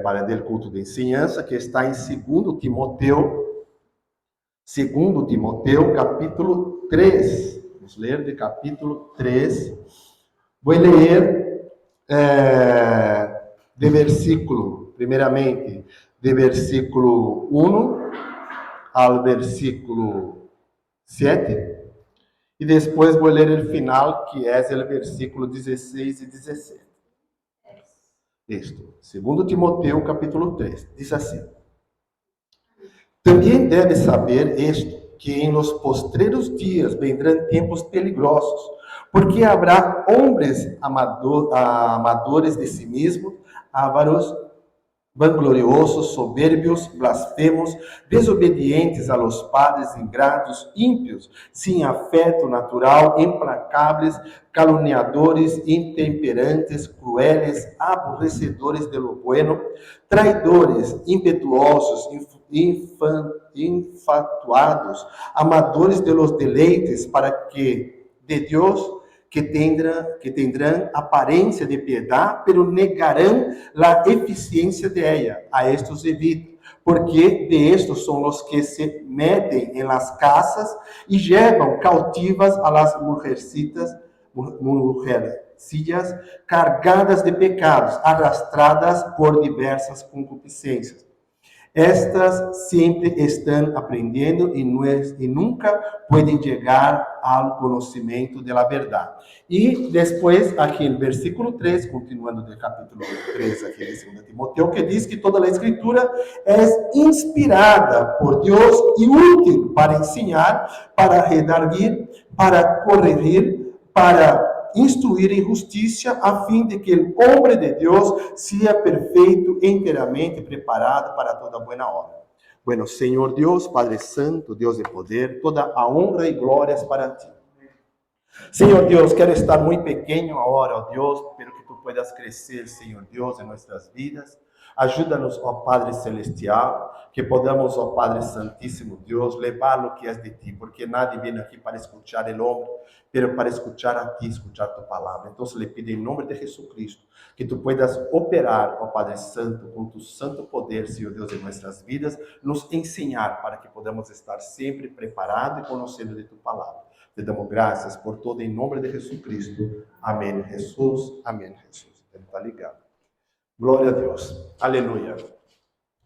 para o culto de ensinança, que está em 2 Timoteo, capítulo 3. Vamos ler de capítulo 3. Vou ler de versículo, primeiramente, de versículo 1 ao versículo 7. E depois vou ler o final, que é o versículo 16 e 17. Isto, 2 Timoteo, capítulo 3, diz assim: Também deve saber isto, que em los postreros dias vendrão tempos peligrosos, porque habrá homens amadores de si mesmos, ávaros, vangloriosos, soberbios, blasfemos, desobedientes a los padres, ingratos, ímpios, sem afeto natural, implacáveis, caluniadores, intemperantes, crueles, aborrecedores de lo bueno, traidores, impetuosos, infatuados, amadores de los deleites, para que de Deus que tendrán aparência de piedade, pero negarão a eficiência de ella. A estos evito, porque de estos são os que se metem em las casas e levam cautivas a las mujercitas, cargadas de pecados, arrastradas por diversas concupiscências. Estas sempre estão aprendendo e nunca podem chegar ao conhecimento da verdade. E depois, aqui no versículo 3, continuando do capítulo 3, aqui de 2 Timoteo, que diz que toda a Escritura é inspirada por Deus e útil para ensinar, para redarguir, para corrigir, para instruir em justiça, a fim de que o homem de Deus seja perfeito, inteiramente preparado para toda boa obra. Bueno, Senhor Deus, Padre Santo, Deus de poder, toda a honra e glórias para ti. Senhor Deus, quero estar muito pequeno agora, ó Deus, pero que tu puedas crescer, Senhor Deus, em nossas vidas. Ajuda-nos, ó Padre Celestial, que podamos, ó Padre Santíssimo Deus, levar o que é de ti, porque nadie vem aqui para escuchar o homem, pero para escuchar a ti, escuchar tu palavra. Então, le pido em nome de Jesucristo, que tu puedas operar, ó Padre Santo, com tu santo poder, Senhor Deus, em nossas vidas, nos ensinar para que podamos estar sempre preparados e conhecendo de tu palavra. Te damos graças por todo, em nome de Jesucristo. Amém, Jesus. Amém, Jesus. Ele está ligado. Glória a Deus. Aleluia.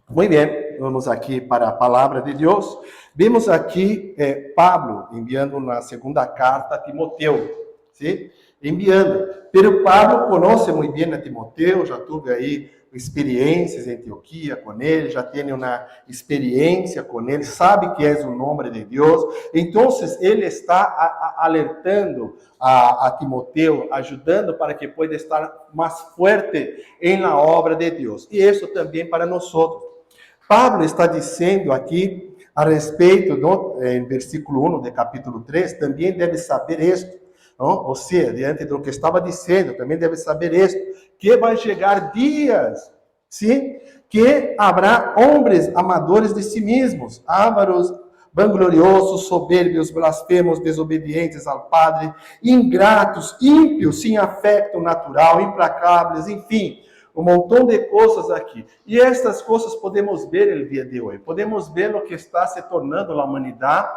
Muito bem, vamos aqui para a palavra de Deus. Vemos aqui Pablo enviando na segunda carta a Timoteo, ¿sí? Enviando. Pero Pablo conhece muito bem a Timoteo, já tive aí experiências em Antioquia com ele, já tem uma experiência com ele, sabe que é o nome de Deus. Então, ele está alertando a Timoteo, ajudando para que pueda estar mais forte em la obra de Deus. E isso também para nós. Pablo está dizendo aqui a respeito, em versículo 1 do capítulo 3, também deve saber isto. Não? Ou seja, diante do que estava dizendo, também deve saber isto, que vai chegar dias, sim, que haverá homens amadores de si mesmos, ávaros, vangloriosos, soberbios, blasfemos, desobedientes ao Padre, ingratos, ímpios, sem afeto natural, implacáveis, enfim, um montão de coisas aqui. E estas coisas podemos ver no dia de hoje. Podemos ver o que está se tornando a humanidade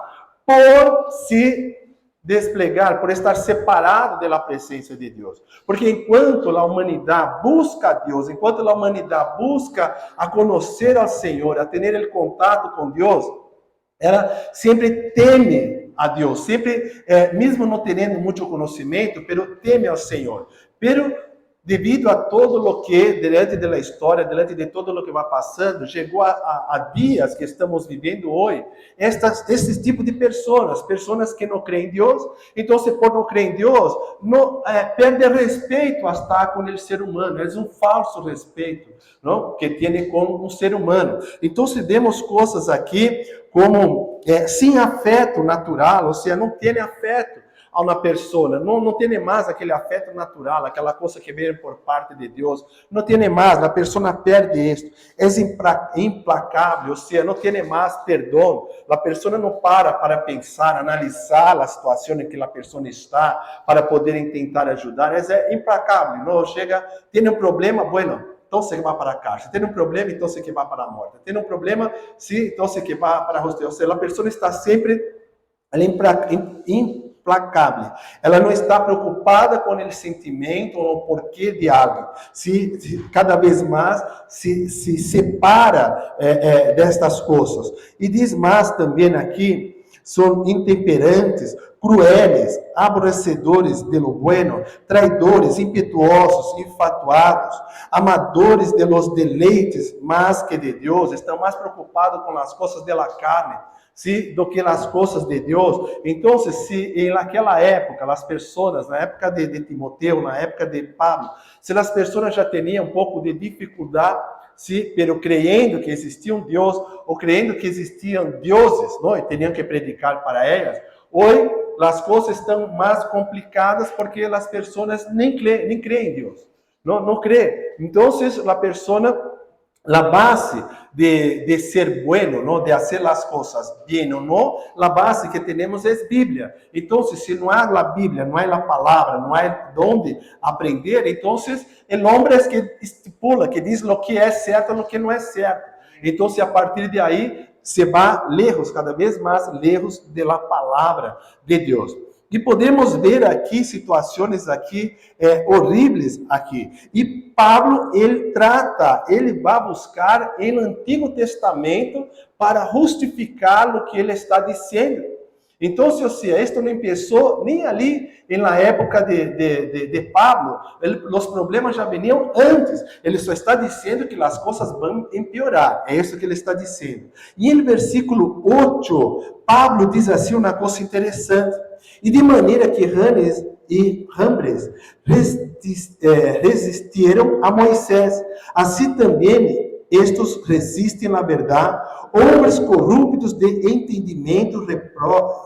por se desplegar, por estar separado da presença de Deus. Porque enquanto a humanidade busca a Deus, enquanto a humanidade busca a conhecer ao Senhor, a ter o contato com Deus, ela sempre teme a Deus, sempre, mesmo não tendo muito conhecimento, pero teme ao Senhor. Pero devido a todo o que, diante da história, diante de todo o que vai passando, chegou a dias que estamos vivendo hoje, esses tipos de pessoas que não creem em Deus. Então, se por não crer em Deus, perde respeito a estar com o ser humano. É um falso respeito, não? Que tem com um ser humano. Então, se vemos coisas aqui como sem afeto natural, ou seja, não tem afeto a uma pessoa, não tem mais aquele afeto natural, aquela coisa que vem por parte de Deus, não tem mais, a pessoa perde isso, é implacável, ou seja, não tem mais perdão, a pessoa não para pensar, analisar a situação em que a pessoa está, para poder tentar ajudar, é implacável, não chega, tem um problema, bueno, então você vai para a cárcel. Tem um problema, então você vai para a morte. Tem um problema, sim, então você vai para a hostia. Ou seja, a pessoa está sempre implacável. Ela não está preocupada com o sentimento ou o porquê de algo. Cada vez mais se separa destas coisas. E diz mais também aqui, são intemperantes, crueles, aborrecedores de lo bueno, traidores, impetuosos, infatuados, amadores de los deleites más que de Deus, estão mais preocupados com as coisas da carne, ¿sí? Do que as coisas de Deus. Então, se naquela época, as pessoas, na época de Timoteu, na época de Pablo, se as pessoas já tinham um pouco de dificuldade, sim, pero creyendo que existia um Deus, ou creyendo que existiam deuses, não? E tinham que predicar para elas, hoje as coisas estão mais complicadas porque as pessoas nem creem em Deus, não creem. Então, a pessoa, a base de ser bueno, ¿no? De hacer las cosas bien o no, la base que tenemos es Biblia. Entonces, si no hay la Biblia, no hay la palabra, no hay donde aprender, entonces el hombre es que estipula, que dice lo que es cierto y lo que no es cierto. Entonces, a partir de ahí, se va lejos, cada vez más lejos de la palabra de Dios. E podemos ver aqui situações aqui horríveis aqui. E Pablo, ele vai buscar no Antigo Testamento para justificar o que ele está dizendo. Então, isto não começou nem ali na época de Pablo. Os problemas já veniam antes. Ele só está dizendo que as coisas vão empeorar. É isso que ele está dizendo. E no versículo 8, Pablo diz assim uma coisa interessante. E de maneira que Janes e Jambres resistiram a Moisés, assim também estes resistem na verdade, homens corruptos de entendimento,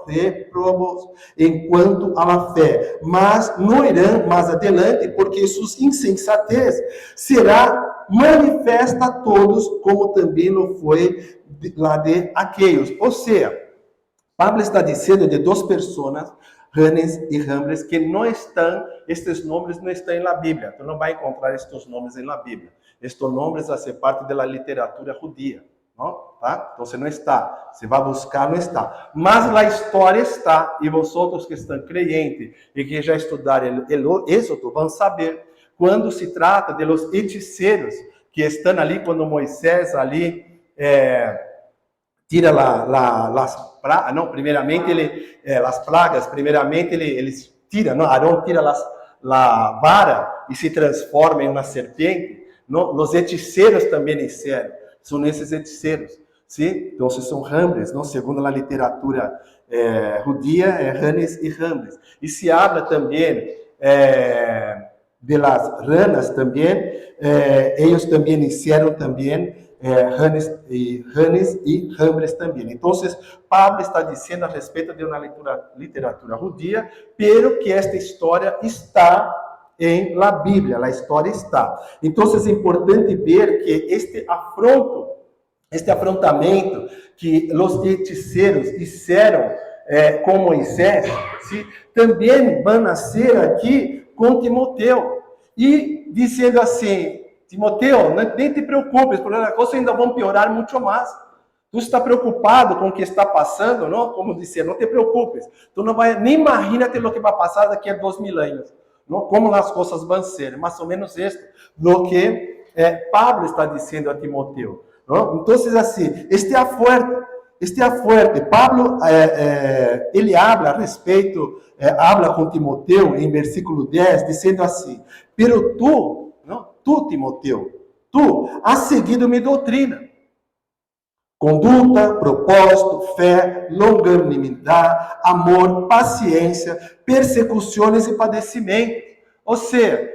reprobos enquanto a la fé, mas não irão mais adiante, porque sua insensatez será manifesta a todos, como também não foi lá de aqueles. Ou seja, Pablo está dizendo de duas pessoas, Janes e Jambres, que não estão, estes nomes não estão na Bíblia. Tu não vai encontrar estes nomes na Bíblia. Estes nomes fazem parte da literatura judia, não? Tá? Então, se não está, se vai buscar, não está. Mas a história está, e vocês que estão crentes e que já estudaram o Êxodo vão saber, quando se trata de los hechiceiros que estão ali, quando Moisés ali tira primeiramente as pragas, primeiramente eles tiram, não? Arão tira a vara e se transforma em uma serpente. Não? Os hechiceiros também hicieron, são esses hechiceiros, sim? Então, são Jambres, não? Segundo a literatura judia, Janes e Jambres. E se habla também de las ranas também, eles também hicieron também Janes e Jambres também. Então, Pablo está dizendo a respeito de uma literatura judia, pero que esta história está em la Bíblia, a história está. Então, é importante ver que este afrontamento que os hechiceiros fizeram com Moisés, também vão ser aqui com Timoteu. E dizendo assim, Timoteu, nem te preocupes, porque as coisas ainda vão piorar muito mais. Tu está preocupado com o que está passando, não? Como dizer, não te preocupes. Tu não vai, nem imagínate o que vai passar daqui a 2000 anos. Não? Como as coisas vão ser. Mais ou menos isso, o que Pablo está dizendo a Timoteu. Não? Então, assim, este é fuerte. Pablo, ele habla a respeito, habla com Timoteu em versículo 10, dizendo assim, pero tu, Timoteu, tu has seguido minha doutrina, conduta, propósito, fé, longanimidade, amor, paciência, persecuções e padecimento. Ou seja,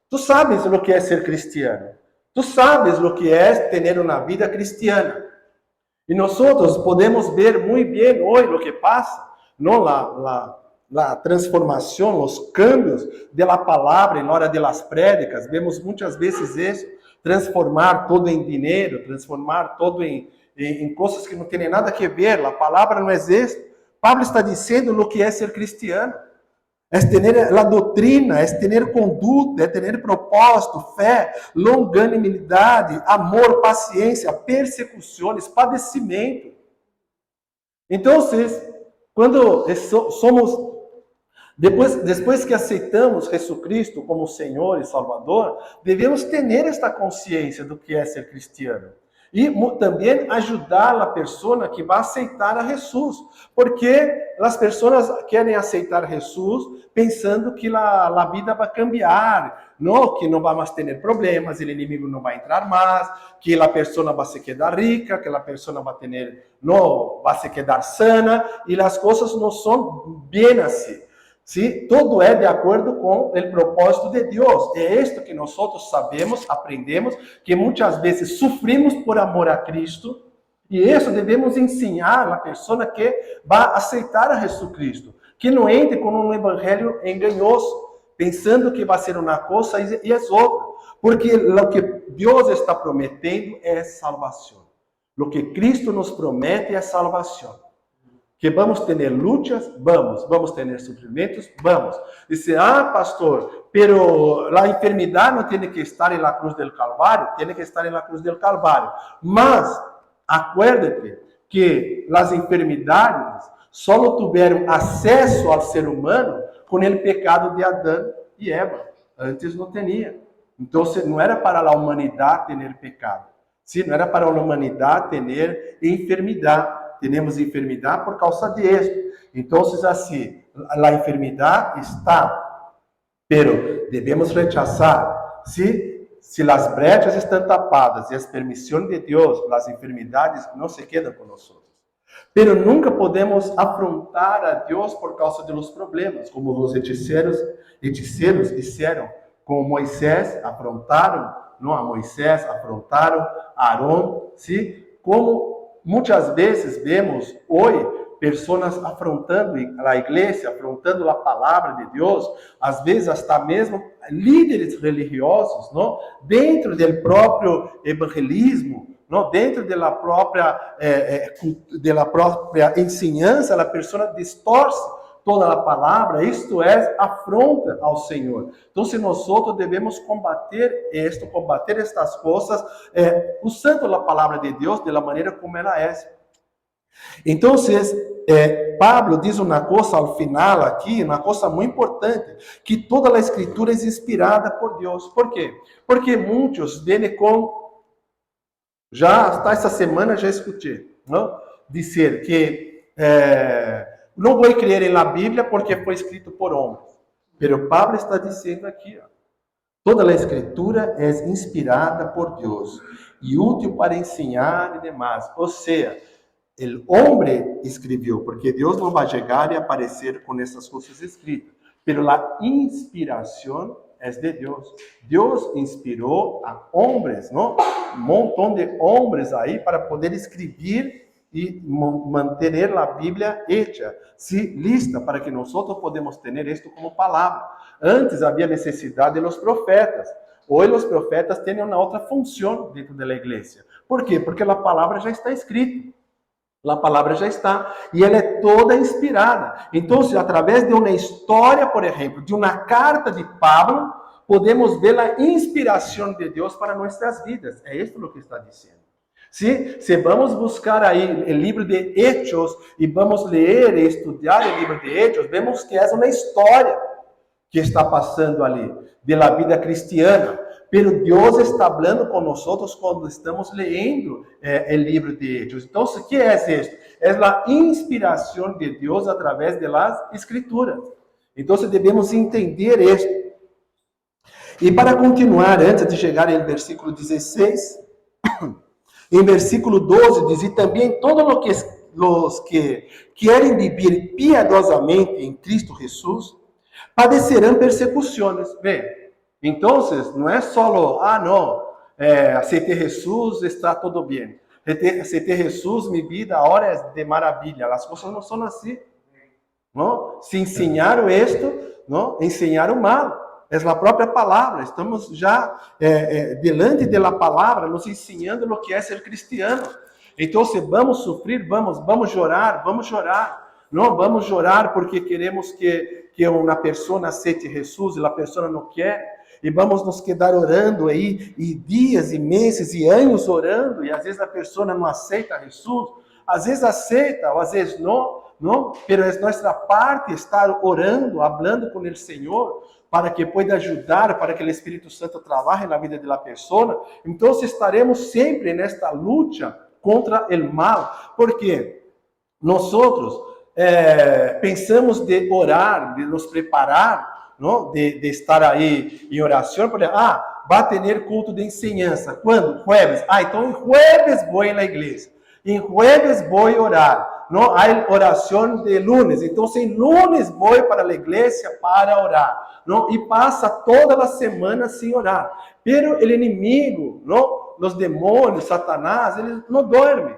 tu sabes o que é ser cristiano. Tu sabes o que é ter uma vida cristiana. E nós podemos ver muito bem hoje o que passa, não a transformação, os cambios da palavra na hora das prédicas. Vemos muitas vezes isso, transformar todo em dinheiro, transformar todo em coisas que não têm nada a ver. A palavra não é isso. Pablo está dizendo o que é ser cristiano. es tener la doutrina, es tener conduta, es tener propósito, fé, longanimidade, amor, paciência, persecuções, padecimento. Então, quando somos, depois que aceitamos Jesucristo como Senhor e Salvador, devemos ter esta consciência do que é ser cristiano. E também ajudar a pessoa que vai aceitar a Jesus, porque as pessoas querem aceitar Jesus pensando que a vida vai cambiar, não, que não vai mais ter problemas, o inimigo não vai entrar mais, que a pessoa vai se quedar rica, que a pessoa vai se quedar sana, e as coisas não são bem assim. ¿Sí? Todo é de acordo com o propósito de Deus. É isto que nós sabemos, aprendemos, que muitas vezes sofrimos por amor a Cristo, e isso devemos ensinar a pessoa que vai aceitar a Jesus Cristo, que não entre com um evangelho enganoso, pensando que vai ser uma coisa e é outra, porque o que Deus está prometendo é salvação. O que Cristo nos promete é salvação. Que vamos ter lutas, vamos ter sofrimentos, vamos. Dice, pastor, pero a enfermidade não tem que estar na cruz del Calvário, tem que estar na cruz del Calvário. Mas, acuérdate que as enfermidades só tiveram acesso ao ser humano com o pecado de Adão e Eva. Antes não tinha. Então, não era para a humanidade ter pecado. Não era para a humanidade ter enfermidade. Temos enfermidade por causa disso. Então, assim, a enfermidade está, pero devemos rechazar. Se as brechas estão tapadas e as permissões de Deus, as enfermidades não se quedam com nós. Pero nunca podemos afrontar a Deus por causa dos problemas, como os hechiceiros disseram com Moisés, afrontaram, não a Moisés, afrontaram a Arão, como muitas vezes vemos hoje pessoas afrontando a igreja, afrontando a palavra de Deus, às vezes até mesmo líderes religiosos, não? Dentro do próprio evangelismo, não? Dentro da própria ensinança, a pessoa distorce toda a palavra, isto é, afronta ao Senhor. Então, se nós devemos combater estas coisas, usando a palavra de Deus da maneira como ela é. Então, Pablo diz uma coisa ao final aqui, uma coisa muito importante, que toda a Escritura é inspirada por Deus. Por quê? Porque muitos vêm com, hasta essa semana já escutei, não? Dizer que não vou crer na Bíblia porque foi escrito por homens. Pero Pablo está dizendo aqui, toda a Escritura é inspirada por Deus e útil para ensinar e demais. Ou seja, o homem escreveu, porque Deus não vai chegar e aparecer com essas coisas escritas. Pero a inspiração é de Deus. Deus inspirou a homens, não? Um montão de homens aí para poder escrever e manter a Bíblia hecha, lista, para que nós podemos ter isto como palavra. Antes havia necessidade dos profetas. Hoje os profetas têm uma outra função dentro da igreja. Por quê? Porque a palavra já está escrita. A palavra já está. E ela é toda inspirada. Então, através de uma história, por exemplo, de uma carta de Pablo, podemos ver a inspiração de Deus para nossas vidas. É isso o que está dizendo. Se vamos buscar aí o livro de Hechos e vamos ler e estudar o livro de Hechos, vemos que é uma história que está passando ali, da vida cristiana. Pero Deus está falando com nós quando estamos lendo o livro de Hechos. Então, o que é isso? É a inspiração de Deus através das Escrituras. Então, devemos entender isso. E para continuar, antes de chegar ao versículo 16... Em versículo 12 diz, e também todos os que querem viver piedosamente em Cristo Jesus, padecerão persecuções. Bem, então, não é só, aceitei Jesus, está tudo bem. Aceitei Jesus, minha vida agora é de maravilha. As coisas não são assim. Não? Se ensinaram isto, não? Ensinaram mal. É a própria palavra. Estamos já delante da palavra, nos ensinando o que é ser cristiano. Então, se vamos sofrer, vamos chorar, não vamos chorar porque queremos que uma pessoa aceite Jesus e a pessoa não quer. E vamos nos quedar orando aí, e dias, e meses, e anos orando, e às vezes a pessoa não aceita Jesus, às vezes aceita, ou às vezes não, não, pero é nossa parte estar orando, hablando com o Senhor, para que pueda ajudar, para que o Espírito Santo trabalhe na vida da pessoa. Então estaremos sempre nesta luta contra o mal, porque nós pensamos de orar, de nos preparar, não? De estar aí em oração, por exemplo, vai ter culto de enseñança. Quando? Jueves. Então em jueves vou na igreja. Em jueves vou orar. Não há oração de lunes. Então em lunes vou para a igreja para orar. Não? E passa toda a semana sem orar. Pero o inimigo, não? Os demônios, Satanás, eles não dormem.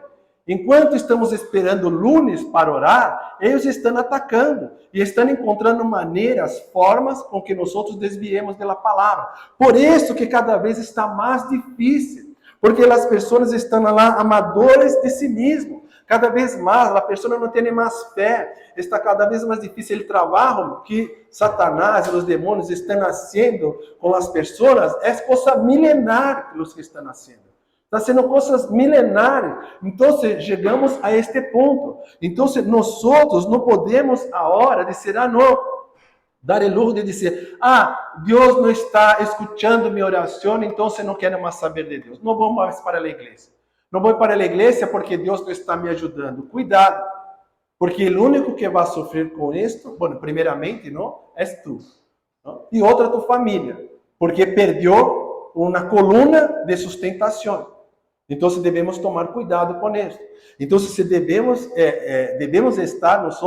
Enquanto estamos esperando lunes para orar, eles estão atacando e estão encontrando maneiras, formas com que nós desviemos da palavra. Por isso que cada vez está mais difícil, porque as pessoas estão lá amadores de si mesmo. Cada vez mais, a pessoa não tem mais fé, está cada vez mais difícil o trabalho que Satanás e os demônios estão fazendo com as pessoas, é coisa milenar que os que estão fazendo. Está sendo coisas milenares. Então, chegamos a este ponto. Então, nós não podemos agora dizer, não, dar o luxo de dizer, Deus não está escutando minha oração, então não quero mais saber de Deus. Não vou mais para a igreja. Não vou para a igreja porque Deus não está me ajudando. Cuidado, porque o único que vai sofrer com isto, primeiramente, não, és tu. Não? E outra, tua família, porque perdeu uma coluna de sustentação. Então, devemos tomar cuidado com isso. Então, devemos estar nós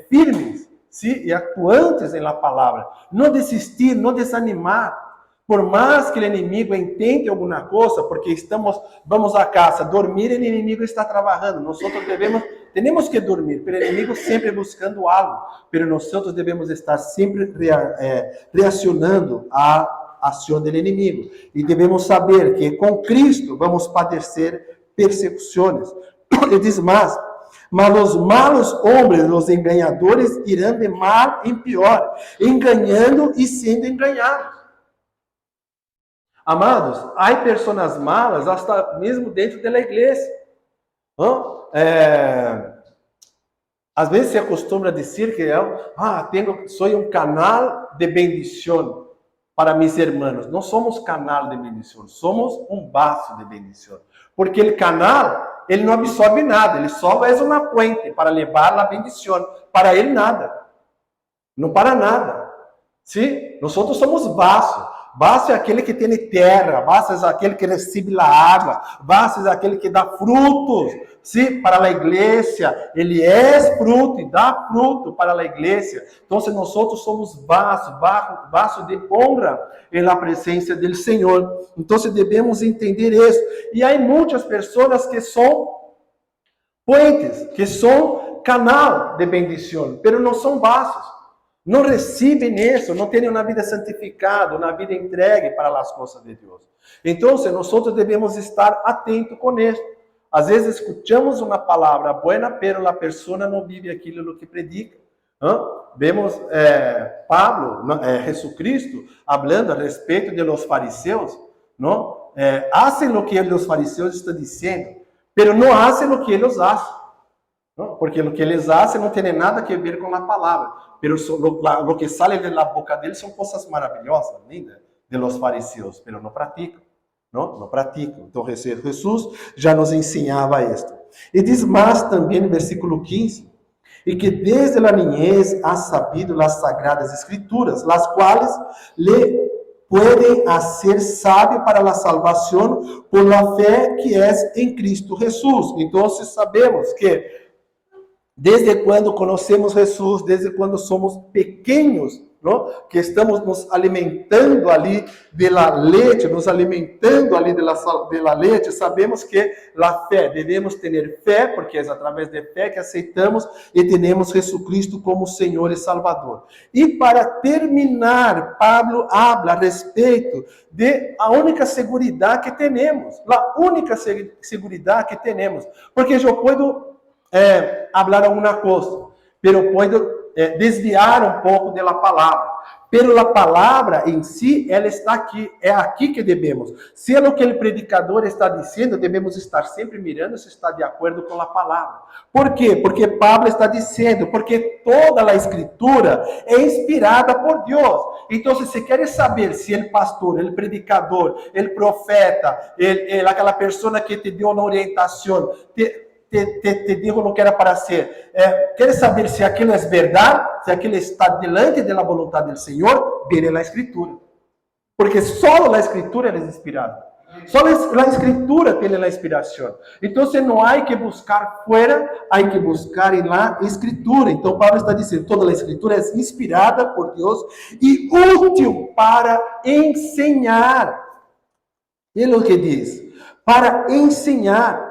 firmes, sim, e atuantes na palavra. Não desistir, não desanimar. Por mais que o inimigo entenda alguma coisa, porque vamos a casa, dormir, o inimigo está trabalhando. Nós temos que dormir, pero o inimigo sempre buscando algo. Pero nós devemos estar sempre reacionando a ação do inimigo. E devemos saber que com Cristo vamos padecer persecuções. Ele diz mais, mas os malos homens, os enganadores, irão de mal em pior, enganando e sendo enganados. Amados, há pessoas malas, até mesmo dentro da igreja. Às vezes se acostuma a dizer que sou um canal de bendição para mis hermanos. Não somos canal de bendição, somos um vaso de bendição. Porque o canal, ele não absorve nada, ele só é uma puente para levar a bendição. Para ele nada. Não para nada. Sim? Nós somos vaso. Vaso é aquele que tem terra, vaso é aquele que recebe a água, vaso é aquele que dá frutos, sim, para a igreja. Ele é fruto e dá fruto para a igreja. Então, nós somos vaso de honra na presença do Senhor. Então, devemos entender isso. E há muitas pessoas que são puentes, que são canal de bendição, mas não são vasos. Não recebem isso, não têm uma vida santificada, uma vida entregue para as coisas de Deus. Então, nós devemos estar atentos com isso. Às vezes, escutamos uma palavra boa, mas a pessoa não vive aquilo que predica. Vemos Pablo, Jesus Cristo, falando a respeito de los fariseus, não? Hacen o que os fariseus estão dizendo, mas não hacen o que eles fazem. ¿No? Porque o que eles fazem não tem nada a ver com a palavra, mas o que sai da boca deles são coisas maravilhosas, lindas, de los fariseus, mas não praticam, não praticam. Então Jesus já nos ensinava isto. E diz mais também no versículo 15, e que desde a niñez ha sabido as sagradas escrituras, las quais le pueden hacer sábio para a salvação por la fé que é em Cristo Jesus. Então sabemos que desde quando conhecemos Jesus, desde quando somos pequenos, não? Que estamos nos alimentando ali da leite, nos alimentando ali da leite, sabemos que a fé, devemos ter fé, porque é através de fé que aceitamos e temos Jesus Cristo como Senhor e Salvador. E para terminar, Pablo habla a respeito de a única seguridade que temos, a única seguridade que temos, porque eu posso hablar alguma coisa, pero puedo desviar um pouco da palavra. Pero a palavra em si, ela está aqui, é aqui que devemos. Se é o que o predicador está dizendo, devemos estar sempre mirando se está de acordo com a palavra. Por quê? Porque Pablo está dizendo, porque toda a escritura é inspirada por Deus. Então, se queres saber se o pastor, o predicador, o profeta, aquela pessoa que te deu uma orientação, te digo o que era para ser. Queres saber se aquilo é verdade, se aquilo está delante da vontade do Senhor? Vire a Escritura. Porque só a Escritura é inspirada. Só a Escritura tem a inspiração. Então, não há que buscar fora, há que buscar na Escritura. Então, Paulo está dizendo, toda a Escritura é inspirada por Deus e útil para ensinar. Ele o que diz? Para ensinar.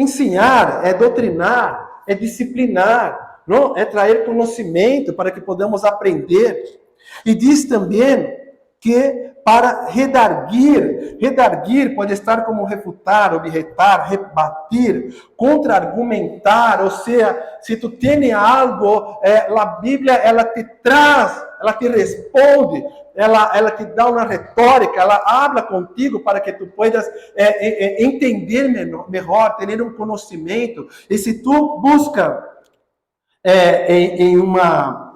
Ensinar é doutrinar, é disciplinar, não? É trazer conhecimento para que podamos aprender. E diz também que para redarguir pode estar como refutar, objetar, rebater, contra-argumentar, ou seja, se tu tens algo, a Bíblia, ela te traz, ela te responde, ela te dá uma retórica, ela habla contigo para que tu puedas entender melhor, ter um conhecimento. E se tu busca em uma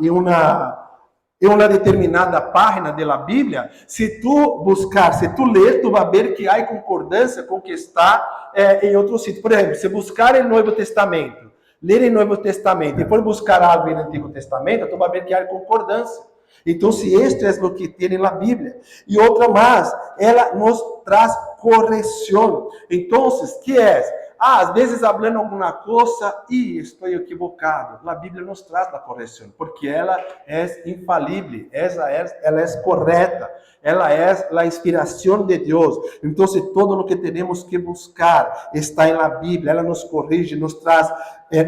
determinada página da Bíblia, se tu buscar, se tu ler, tu vai ver que há concordância com o que está em outro sítio. Por exemplo, se buscar o Novo Testamento, ler o Novo Testamento e for buscar algo no Antigo Testamento, tu vai ver que há concordância. Então, se isto é o que tem na Bíblia. E outra mais, ela nos traz correção. Então, que é? Às vezes, falando alguma coisa e estou equivocado. A Bíblia nos traz a correção, porque ela é infalível, ela é correta, ela é a inspiração de Deus. Então, todo o que temos que buscar está na Bíblia. Ela nos corrige, nos traz,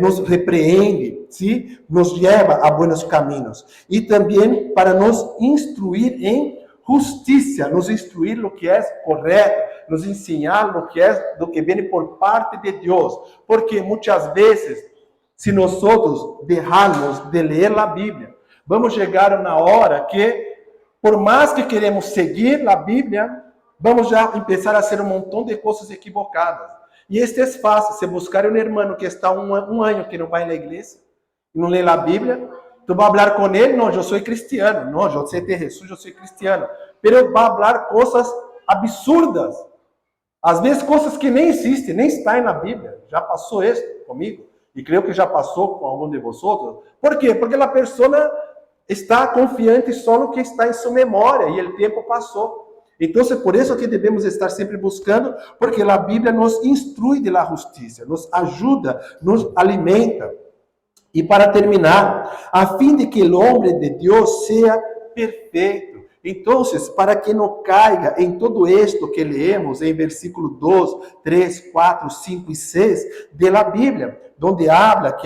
nos repreende, ¿sí? Nos leva a buenos caminhos. E também para nos instruir em justiça, nos instruir no que é correto, nos ensinar no que é do que vem por parte de Deus, porque muitas vezes, se nós deixarmos de ler a Bíblia, vamos chegar na hora que, por mais que queremos seguir a Bíblia, vamos já começar a fazer um montão de coisas equivocadas. E este é fácil. Se buscar um irmão que está um ano que não vai na igreja, não lê a Bíblia, tu vai falar com ele, não, eu sou cristiano, não, eu sei de Jesus, eu sou cristiano, pero vai falar coisas absurdas, às vezes coisas que nem existem, nem estão na Bíblia. Já passou isso comigo, e creio que já passou com algum de vocês. Por quê? Porque a pessoa está confiante só no que está em sua memória, e o tempo passou. Então, por isso que devemos estar sempre buscando, porque a Bíblia nos instrui de la justiça, nos ajuda, nos alimenta. E para terminar, a fim de que o homem de Deus seja perfeito. Então, para que não caiga em todo isto que leemos em versículo 2, 3, 4, 5 e 6 da Bíblia, onde habrá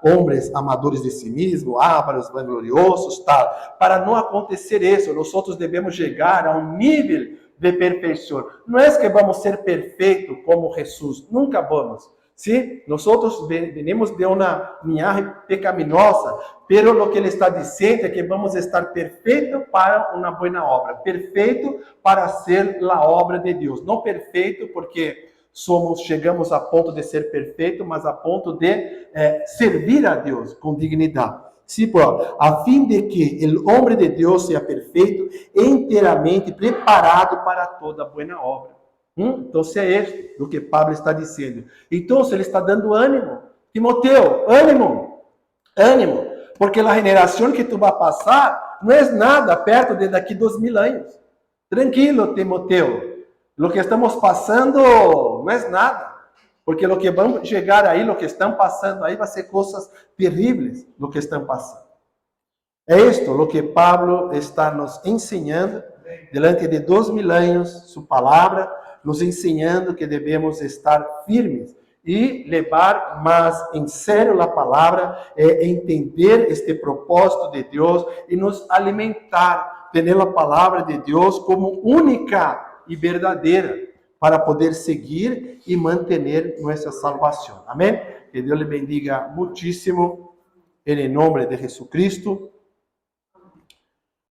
homens amadores de si mesmos, ávaros, vangloriosos, tal. Para não acontecer isso, nós devemos chegar a um nível de perfeição. Não é que vamos ser perfeitos como Jesus, nunca vamos. ¿Sí? Nosotros venimos de una linaje pecaminosa, pero lo que ele está dizendo é que vamos estar perfeitos para uma boa obra, perfeito para ser a obra de Deus, não perfeito porque chegamos a ponto de ser perfeito, mas a ponto de servir a Deus com dignidade. Sí, a fim de que o homem de Deus seja perfeito, inteiramente preparado para toda boa obra. Então, é isso do que Pablo está dizendo. Então, ele está dando ânimo. Timoteo, ânimo, ânimo, porque a generação que tu vai passar não é nada perto de daqui 2000 anos. Tranquilo, Timoteo. O que estamos passando não é nada, porque o que vamos chegar aí, o que estão passando aí, vai ser coisas terríveis, o que estão passando. É isto o que Pablo está nos ensinando, delante de 2000 anos, sua palavra, nos ensinando que devemos estar firmes e levar mais em sério a palavra, entender este propósito de Deus e nos alimentar, ter a palavra de Deus como única e verdadeira para poder seguir e manter nossa salvação. Amém? Que Deus lhe bendiga muchísimo, em nome de Jesucristo.